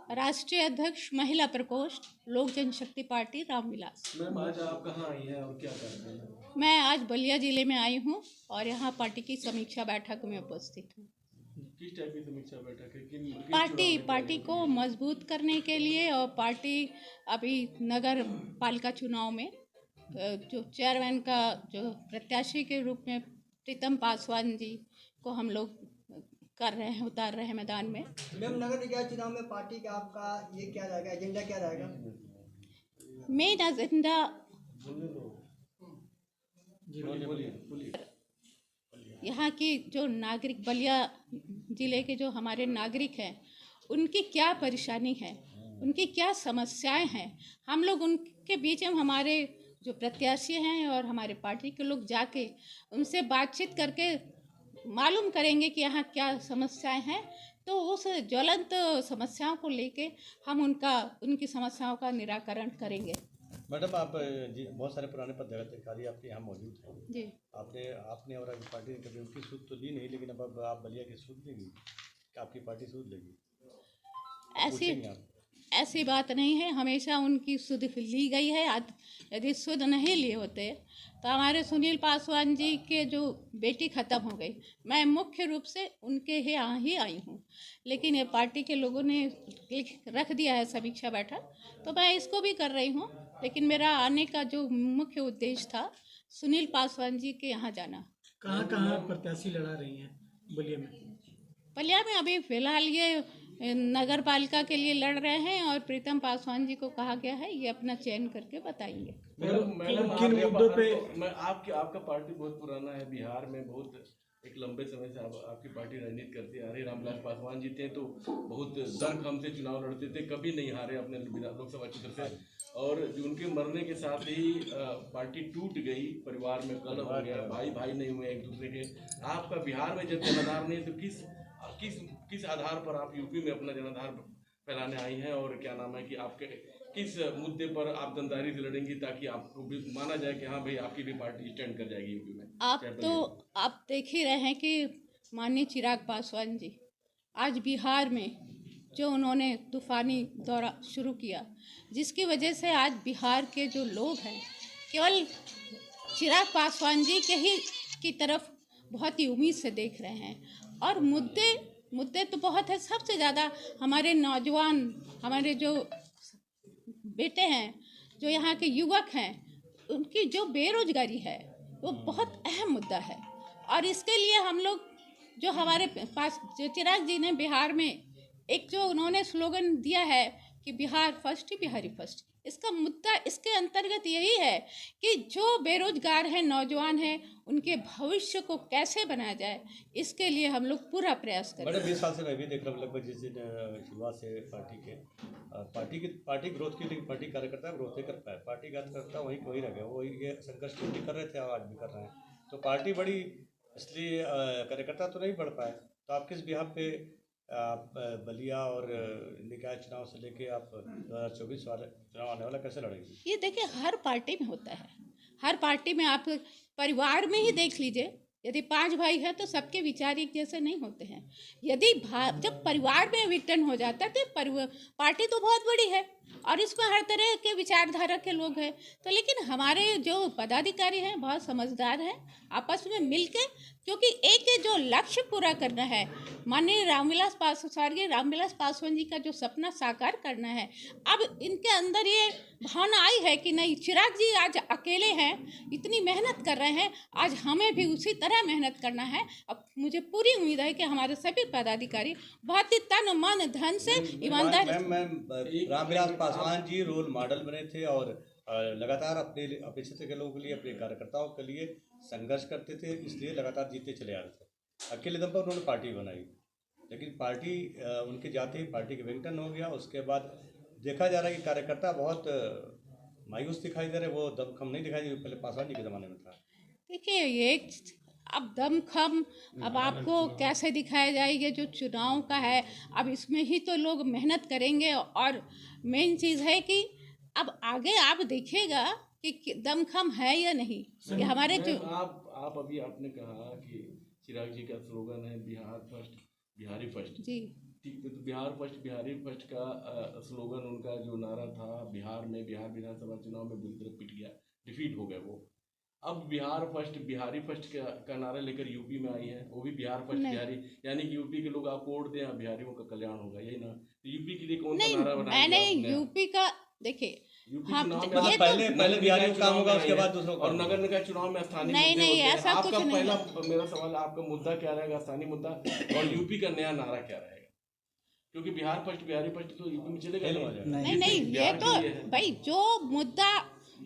राष्ट्रीय अध्यक्ष महिला प्रकोष्ठ लोक जनशक्ति पार्टी रामविलास। मैम, आज आप कहाँ आई हैं और क्या कर रहे हैं? मैं आज बलिया जिले में आई हूँ और यहाँ पार्टी की समीक्षा बैठक में उपस्थित हूँ। किस टाइप की समीक्षा बैठक है? किस पार्टी को मजबूत करने के लिए और पार्टी अभी नगर पालिका चुनाव में जो चेयरमैन का जो प्रत्याशी के रूप में प्रीतम पासवान जी को हम लोग कर रहे हैं, उतार रहे हैं मैदान में। मैम, नगर निकाय चुनाव में पार्टी का आपका ये क्या रहेगा, एजेंडा क्या रहेगा? मेन एजेंडा यहाँ की जो नागरिक, बलिया जिले के जो हमारे नागरिक हैं, उनकी क्या परेशानी है, उनकी क्या समस्याएं हैं, हम लोग उनके बीच में हमारे जो प्रत्याशी हैं और हमारे पार्टी के लोग जाके उनसे बातचीत करके मालूम करेंगे कि यहाँ क्या समस्याएं हैं। तो उस ज्वलंत समस्याओं को लेके हम उनकी समस्याओं का निराकरण करेंगे। मैडम, आप जी बहुत सारे पुराने पदाधिकारी आपके यहाँ मौजूद हैं जी। आपने और आपकी पार्टी ने कभी उनकी सूद तो ली नहीं, लेकिन अब आप बलिया की सूद लेगी, आपकी पार्टी सूद लेगी? ऐसी बात नहीं है, हमेशा उनकी सुध ली गई है। यदि सुध नहीं लिए होते तो हमारे सुनील पासवान जी के जो बेटी ख़त्म हो गई, मैं मुख्य रूप से उनके यहाँ ही आई हूँ, लेकिन ये पार्टी के लोगों ने रख दिया है समीक्षा बैठक, तो मैं इसको भी कर रही हूँ। लेकिन मेरा आने का जो मुख्य उद्देश्य था सुनील पासवान जी के यहाँ जाना। कहाँ प्रत्याशी लड़ा रही हैं बलिया में? बलिया में अभी फिलहाल ये नगर पालिका के लिए लड़ रहे हैं और प्रीतम पासवान जी को कहा गया है ये अपना चयन करके बताएंगे। मैडम, किन मुद्दों पे? आपका पार्टी बहुत पुराना है, बिहार में बहुत एक लंबे समय से आपकी पार्टी राजनीति करती आ रही। रामविलास पासवान जी थे तो बहुत दमखम से चुनाव लड़ते थे, कभी नहीं हारे अपने लोकसभा क्षेत्र से, और उनके मरने के साथ ही पार्टी टूट गई, परिवार में कलह हो गया, भाई भाई नहीं हुए एक दूसरे के। आपका बिहार में जब जनाधार नहीं तो किस आधार पर आप यूपी में अपना जनाधार फैलाने आई हैं, और क्या नाम है कि आपके किस मुद्दे पर आप दमदारी से लड़ेंगी ताकि आपको भी माना जाए कि हाँ भाई आपकी भी पार्टी स्टैंड कर जाएगी यूपी में? आप देख ही रहे हैं कि माननीय चिराग पासवान जी आज बिहार में जो उन्होंने तूफानी दौरा शुरू किया, जिसकी वजह से आज बिहार के जो लोग हैं केवल चिराग पासवान जी के ही की तरफ बहुत ही उम्मीद से देख रहे हैं। और मुद्दे तो बहुत है, सबसे ज़्यादा हमारे नौजवान, हमारे जो बेटे हैं, जो यहाँ के युवक हैं, उनकी जो बेरोजगारी है वो बहुत अहम मुद्दा है। और इसके लिए हम लोग जो हमारे पास जो चिराग जी ने बिहार में एक जो उन्होंने स्लोगन दिया है कि बिहार फर्स्ट बिहारी फर्स्ट, इसका मुद्दा इसके अंतर्गत यही है कि जो बेरोजगार हैं, नौजवान हैं, उनके भविष्य को कैसे बनाया जाए, इसके लिए हम लोग पूरा प्रयास करें। मैडम, 20 साल से मैं भी देख रहा हूँ, लगभग जिस दिन शुरुआत से पार्टी ग्रोथ की, लेकिन पार्टी कार्यकर्ता ग्रोथ नहीं कर पाए, पार्टी कार्यकर्ता वही रह गया, वही ये संघर्ष भी कर रहे थे और आज भी कर रहे हैं, तो पार्टी बढ़ी, इसलिए कार्यकर्ता तो नहीं बढ़ पाए। तो आप किस बिहार पे आप बलिया और निकाय चुनाव से लेके आप 2024 वाले चुनाव आने वाला कैसे लड़ेंगे? ये देखिए, हर पार्टी में होता है, हर पार्टी में आप परिवार में ही देख लीजिए, यदि 5 भाई है तो सबके विचार एक जैसे नहीं होते हैं। यदि जब परिवार में विघटन हो जाता है तो पार्टी तो बहुत बड़ी है और इसमें हर तरह के विचारधारा के लोग हैं। तो लेकिन हमारे जो पदाधिकारी हैं बहुत समझदार हैं, आपस में मिलके, क्योंकि एक जो लक्ष्य पूरा करना है, माननीय रामविलास पासवान जी का जो सपना साकार करना है, अब इनके अंदर ये भावना आई है कि नहीं, चिराग जी आज अकेले हैं, इतनी मेहनत कर रहे हैं, आज हमें भी उसी तरह मेहनत करना है। अब मुझे पूरी उम्मीद है कि हमारे सभी पदाधिकारी बहुत ही तन मन धन से ईमानदार। रामविलास पासवान जी रोल मॉडल बने थे और लगातार अपने क्षेत्र के लोगों के लिए, अपने कार्यकर्ताओं के लिए संघर्ष करते थे, इसलिए लगातार जीतते चले आ रहे थे। अकेले दम पर उन्होंने पार्टी बनाई, लेकिन पार्टी उनके जाते ही पार्टी का विघटन हो गया। उसके बाद देखा जा रहा है कि कार्यकर्ता बहुत मायूस दिखाई दे रहे, वो दमखम नहीं दिखाई दे पहले पासवान जी के ज़माने में था। देखिए, ये अब दमखम अब आपको कैसे दिखाया जाएगा, जो चुनाव का है, अब इसमें ही तो लोग मेहनत करेंगे। और मेन चीज़ है कि अब आगे आप देखिएगा कि दमखम है या नहीं, कि हमारे जो आप अभी आपने कहा कि चिराग जी का स्लोगन है बिहार फर्स्ट बिहारी फर्स्ट जी, ठीक है, तो बिहार फर्स्ट बिहारी फर्स्ट का स्लोगन उनका जो नारा था बिहार में, बिहार विधानसभा चुनाव में बुरी तरह पिट गया, डिफीट हो गया वो। अब बिहार फर्स्ट बिहारी फर्स्ट का नारा लेकर यूपी में आई है, वो भी बिहार फर्स्ट नहीं। बिहारी, यानी कि यूपी के लोग आपको वोट दें, बिहारियों का कल्याण होगा, यही ना? तो यूपी के लिए कौन सा नहीं, नारा बनाया मैंने गया आपने? यूपी का देखिए यूपी हाँ, चुनाव में ये आप तो- पहले नगर बिहारियों निकाय का काम चुनाव होगा, में उसके आई बाद है, दूसरों का और होगा। नगर निकाय चुनाव में स्थानीय नहीं, मुद्दे नहीं, होते हैं। ऐसा आपका कुछ नहीं पहला है। मेरा सवाल, आपका मुद्दा क्या रहेगा, स्थानीय मुद्दा, और यूपी का नया नारा क्या रहेगा? क्योंकि बिहार फर्स्ट बिहारी फर्स्ट तो यूपी में चलेगा फेल हो जाएगा। नहीं नहीं, ये बिहार तो के लिए है। भाई जो मुद्दा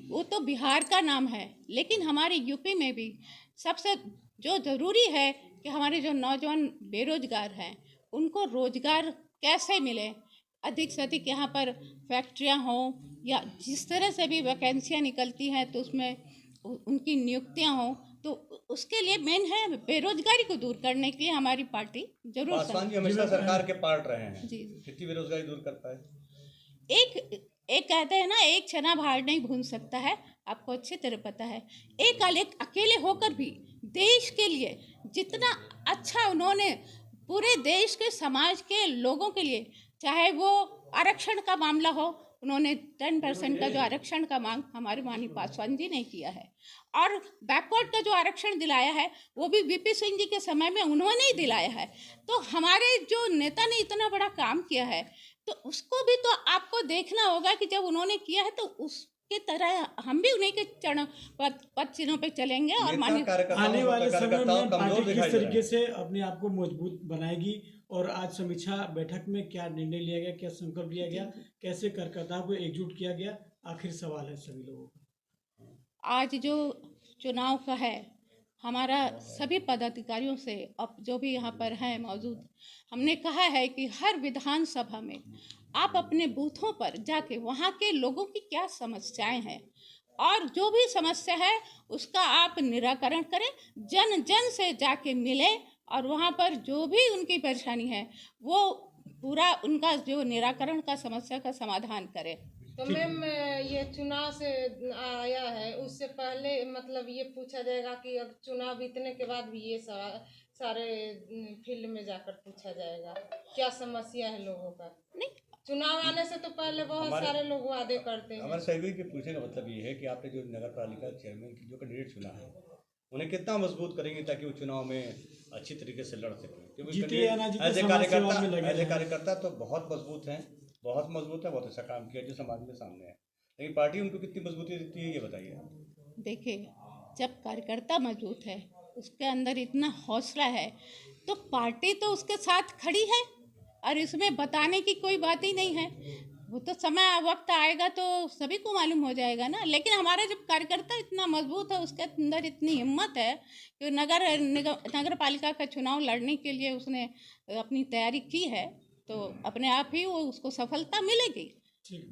वो तो बिहार का नाम है, लेकिन हमारे यूपी में भी सबसे जो ज़रूरी है कि हमारे जो नौजवान बेरोजगार हैं उनको रोजगार कैसे मिले, अधिक से अधिक यहाँ पर फैक्ट्रियाँ हों या जिस तरह से भी वैकेंसियाँ निकलती हैं तो उसमें उनकी नियुक्तियाँ हों, तो उसके लिए मेन है बेरोजगारी को दूर करने के लिए हमारी पार्टी जरूर पासवान जी हमेशा सरकार के पार्ट रहे हैं, जी। कितनी बेरोजगारी दूर कर पाए? एक एक कहते हैं ना, एक चना भार नहीं भून सकता है, आपको अच्छी तरह पता है। एक अलग अकेले होकर भी देश के लिए जितना अच्छा उन्होंने पूरे देश के समाज के लोगों के लिए, चाहे वो आरक्षण का मामला हो, उन्होंने 10% का जो आरक्षण का मांग हमारे माननीय पासवान जी ने किया है, और बैकवर्ड का जो आरक्षण दिलाया है वो भी वीपी सिंह जी के समय में उन्होंने ही दिलाया है। तो हमारे जो नेता ने इतना बड़ा काम किया है तो उसको भी तो आपको देखना होगा कि जब उन्होंने किया है तो उसके तरह हम भी उन्हीं के चरण पद चिन्हों पे चलेंगे। और नेता माननीय कार्यकर्ताओं आने वाले समय कार्यकर्ताओं में कमजोर पार्टी दिखाई किस दे रहा तरीके है। से अपने आप को मजबूत बनाएगी, और आज समीक्षा बैठक में क्या निर्णय लिया गया, क्या संकल्प लिया गया, कैसे कार्यकर्ताओं को एकजुट किया गया, आखिर सवाल है सभी लोगों का। आज जो चुनाव का है, हमारा सभी पदाधिकारियों से अब जो भी यहाँ पर हैं मौजूद, हमने कहा है कि हर विधानसभा में आप अपने बूथों पर जाके वहाँ के लोगों की क्या समस्याएं हैं और जो भी समस्या है उसका आप निराकरण करें, जन जन से जाके मिले और वहाँ पर जो भी उनकी परेशानी है वो पूरा उनका जो निराकरण का समस्या का समाधान करें। तो मैम ये चुनाव से आया है, उससे पहले मतलब ये पूछा जाएगा कि अब चुनाव बीतने के बाद भी ये सारे फील्ड में जाकर पूछा जाएगा क्या समस्या है लोगों का? नहीं, चुनाव आने से तो पहले बहुत सारे लोग वादे करते हैं। हमारे सहयोगी के पूछने का मतलब ये है कि आपने जो नगर पालिका चेयरमैन की जो कैंडिडेट चुना है उन्हें कितना मजबूत करेंगे ताकि वो चुनाव में अच्छी तरीके से लड़ सकें? क्योंकि जीते या ना जीते, समाज सेवा में लगे हैं। कार्यकर्ता तो बहुत मजबूत हैं, बहुत अच्छा काम किया जो समाज में सामने है, लेकिन पार्टी उनको कितनी मजबूती देती है ये बताइए। देखिए, जब कार्यकर्ता मजबूत है, उसके अंदर इतना हौसला है, तो पार्टी तो उसके साथ खड़ी है और इसमें बताने की कोई बात ही नहीं है। वो तो समय वक्त आएगा तो सभी को मालूम हो जाएगा ना। लेकिन हमारा जब कार्यकर्ता इतना मजबूत है, उसके अंदर इतनी हिम्मत है कि नगर पालिका का चुनाव लड़ने के लिए उसने अपनी तैयारी की है, तो अपने आप ही वो उसको सफलता मिलेगी।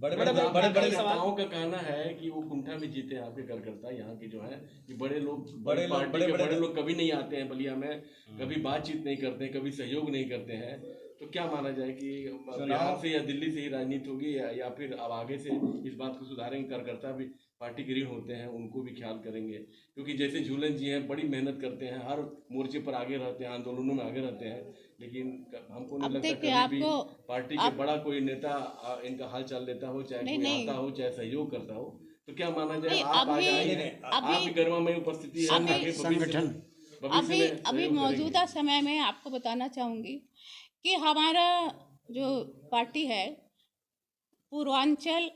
बड़े नेताओं का कहना है कि वो कुंठा में जीते हैं आपके कार्यकर्ता, यहाँ के जो है कि बड़े लोग बड़े लोग कभी नहीं आते हैं बलिया में, कभी बातचीत नहीं करते हैं, कभी सहयोग नहीं करते हैं। तो क्या माना जाए कि बिहार से या दिल्ली से ही राजनीति होगी या फिर अब आगे से इस बात को सुधारेंगे, कार्यकर्ता भी पार्टी के ऋण होते हैं उनको भी ख्याल करेंगे? क्योंकि जैसे झूलन जी हैं, बड़ी मेहनत करते हैं, हर मोर्चे पर आगे रहते हैं, आंदोलनों में आगे रहते हैं, लेकिन हमको नहीं लगता कभी भी पार्टी के बड़ा कोई नेता इनका हाल चाल लेता हो, चाहे कोई आता हो, चाहे सहयोग करता हो। तो क्या माना जाए, आप आ जाएंगे, आपकी गरिमामय उपस्थिति है संगठन अभी मौजूदा समय में आपको बताना चाहूँगी कि हमारा जो पार्टी है, पूर्वांचल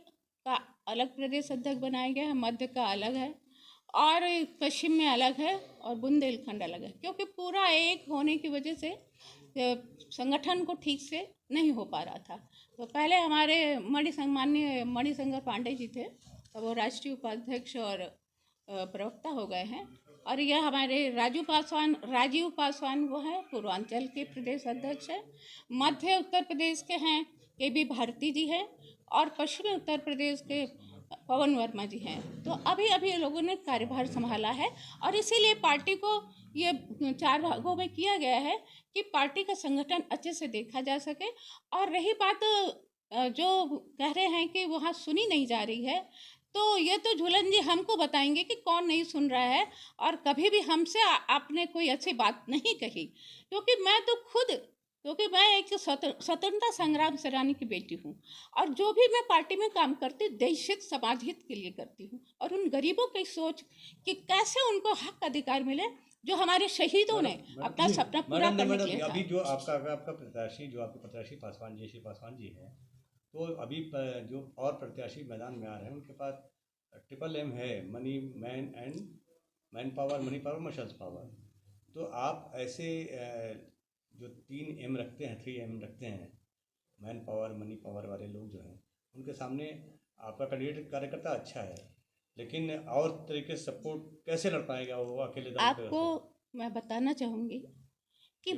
का अलग प्रदेश अध्यक्ष बनाया गया है, मध्य का अलग है और पश्चिम में अलग है और बुंदेलखंड अलग है, क्योंकि पूरा एक होने की वजह से संगठन को ठीक से नहीं हो पा रहा था। तो पहले हमारे माननीय मणिशंकर पांडे जी थे, तो वो राष्ट्रीय उपाध्यक्ष और प्रवक्ता हो गए हैं, और यह हमारे राजीव पासवान वो हैं, पूर्वांचल के प्रदेश अध्यक्ष हैं। मध्य उत्तर प्रदेश के हैं KB भारती जी हैं और पश्चिमी उत्तर प्रदेश के पवन वर्मा जी हैं। तो अभी लोगों ने कार्यभार संभाला है और इसीलिए पार्टी को ये 4 भागों में किया गया है कि पार्टी का संगठन अच्छे से देखा जा सके। और रही बात जो कह रहे हैं कि वहाँ सुनी नहीं जा रही है, तो ये तो झूलन जी हमको बताएंगे कि कौन नहीं सुन रहा है। और कभी भी हमसे आपने कोई अच्छी बात नहीं कही, क्योंकि मैं तो खुद क्योंकि मैं एक स्वतंत्रता संग्राम सेनानी की बेटी हूँ और जो भी मैं पार्टी में काम करती हूँ देश हित समाज हित के लिए करती हूँ और उन गरीबों की सोच कि कैसे उनको हक अधिकार मिले जो हमारे शहीदों ने अपना सपना पूरा करने के लिए अभी था। जो आपका प्रत्याशी जो आपके प्रत्याशी पासवान जी श्री पासवान जी हैं, तो अभी जो और प्रत्याशी मैदान में आ रहे हैं उनके पास ट्रिपल एम है, money man and man power, money power, muscles power. तो आप ऐसे जो 3 M रखते हैं, 3M रखते हैं, मैन पावर मनी पावर वाले लोग जो हैं उनके सामने आपका कैंडिडेट कार्यकर्ता अच्छा है, लेकिन और तरीके से सपोर्ट कैसे लड़ पाएगा वो अकेले दम पे? आपको मैं बताना चाहूँगी कि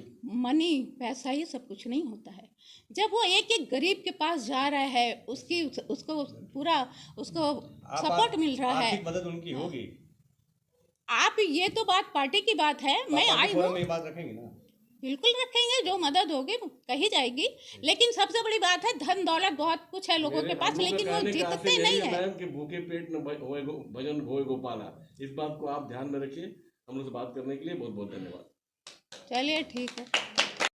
मनी पैसा ही सब कुछ नहीं होता है। जब वो एक एक गरीब के पास जा रहा है उसको पूरा उसको सपोर्ट मिल रहा है, आर्थिक मदद उनकी होगी। आप ये तो बात पार्टी की बात है, मैं आई हूँ, में ये बात रखेंगे ना? बिल्कुल रखेंगे, जो मदद होगी वो कही जाएगी। लेकिन सबसे बड़ी बात है धन दौलत बहुत कुछ है लोगों के पास, लेकिन वो जीतते नहीं है। मैम कि भूखे पेट न होए भजन होए गोपाला, इस बात को आप ध्यान में रखिए। हम लोग से बात करने के लिए बहुत बहुत धन्यवाद। चलिए ठीक है।